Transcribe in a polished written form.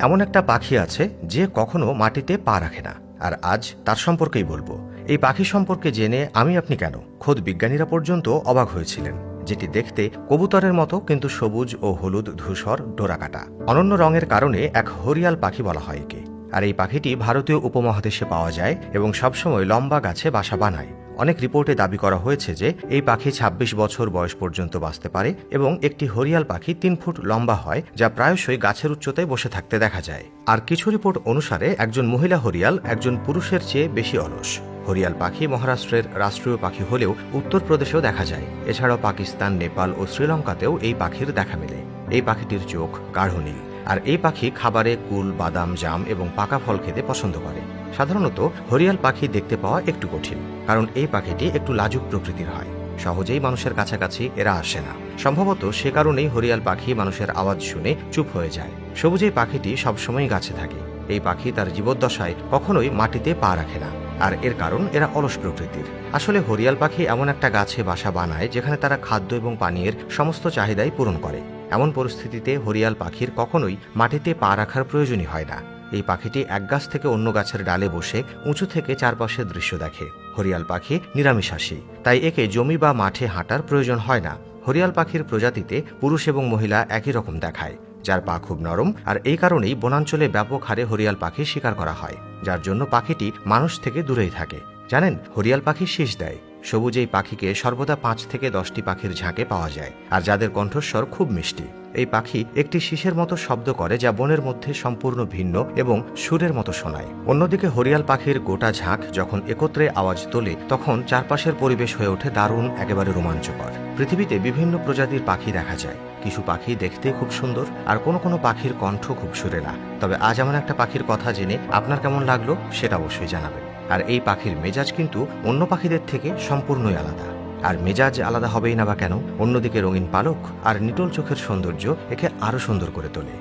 এমন একটা পাখি আছে যে কখনো মাটিতে পা রাখে না, আর আজ তার সম্পর্কেই বলবো। এই পাখি সম্পর্কে জেনে আপনি কেন, খোদ বিজ্ঞানীরা পর্যন্ত অবাক হয়েছিলেন। যেটি দেখতে কবুতরের মতো কিন্তু সবুজ ও হলুদ ধূসর ডোরাকাটা। অনন্য রঙের কারণে এক হরিয়াল পাখি বলা হয় একে। আর এই পাখিটি ভারতীয় উপমহাদেশে পাওয়া যায় এবং সবসময় লম্বা গাছে বাসা বানায়। অনেক রিপোর্টে দাবি করা হয়েছে যে এই পাখি ২৬ বছর বয়স পর্যন্ত বাঁচতে পারে এবং একটি হরিয়াল পাখি ৩ ফুট লম্বা হয়, যা প্রায়শই গাছের উচ্চতায় বসে থাকতে দেখা যায়। আর কিছু রিপোর্ট অনুসারে একজন মহিলা হরিয়াল একজন পুরুষের চেয়ে বেশি অলস। হরিয়াল পাখি মহারাষ্ট্রের রাষ্ট্রীয় পাখি হলেও উত্তরপ্রদেশেও দেখা যায়। এছাড়াও পাকিস্তান, নেপাল ও শ্রীলঙ্কাতেও এই পাখির দেখা মেলে। এই পাখিটির চোখ গাঢ় নীল, আর এই পাখি খাবারে কুল, বাদাম, জাম এবং পাকা ফল খেতে পছন্দ করে। সাধারণত হরিয়াল পাখি দেখতে পাওয়া একটু কঠিন, কারণ এই পাখিটি একটু লাজুক প্রকৃতির হয়। সহজেই মানুষের কাছাকাছি এরা আসে না। সম্ভবত সে কারণেই হরিয়াল পাখি মানুষের আওয়াজ শুনে চুপ হয়ে যায়। সবুজ এই পাখিটি সবসময় গাছে থাকে। এই পাখি তার জীবদ্দশায় কখনোই মাটিতে পা রাখে না, আর এর কারণ এরা অলস প্রকৃতির। আসলে হরিয়াল পাখি এমন একটা গাছে বাসা বানায় যেখানে তারা খাদ্য এবং পানীয়ের সমস্ত চাহিদাই পূরণ করে। এমন পরিস্থিতিতে হরিয়াল পাখির কখনোই মাটিতে পা রাখার প্রয়োজনই হয় না। এই পাখিটি এক গাছ থেকে অন্য গাছের ডালে বসে উঁচু থেকে চারপাশের দৃশ্য দেখে। হরিয়াল পাখি নিরামিষাশী, তাই একে জমি বা মাঠে হাঁটার প্রয়োজন হয় না। হরিয়াল পাখির প্রজাতিতে পুরুষ এবং মহিলা একই রকম দেখায়, যার পা খুব নরম, আর এই কারণেই বনাঞ্চলে ব্যাপক হারে হরিয়াল পাখি শিকার করা হয়, যার জন্য পাখিটি মানুষ থেকে দূরেই থাকে। জানেন, হরিয়াল পাখি শীষ দেয়। সবুজ এই পাখিকে সর্বদা ৫ থেকে ১০টি পাখির ঝাঁকে পাওয়া যায়, আর যাদের কণ্ঠস্বর খুব মিষ্টি। এই পাখি একটি শীষের মতো শব্দ করে, যা বনের মধ্যে সম্পূর্ণ ভিন্ন এবং সুরের মতো শোনায়। অন্যদিকে হরিয়াল পাখির গোটা ঝাঁক যখন একত্রে আওয়াজ তোলে, তখন চারপাশের পরিবেশ হয়ে ওঠে দারুণ, একেবারে রোমাঞ্চকর। পৃথিবীতে বিভিন্ন প্রজাতির পাখি দেখা যায়। কিছু পাখি দেখতে খুব সুন্দর, আর কোনো পাখির কণ্ঠ খুব সুরেলা। তবে আজ এমন একটা পাখির কথা জেনে আপনার কেমন লাগলো সেটা অবশ্যই জানাবেন। আর এই পাখির মেজাজ কিন্তু অন্য পাখিদের থেকে সম্পূর্ণই আলাদা। আর মেজাজ আলাদা হবেই না বা কেন, অন্যদিকে রঙিন পালক আর নিটোল চোখের সৌন্দর্য একে আরো সুন্দর করে তোলে।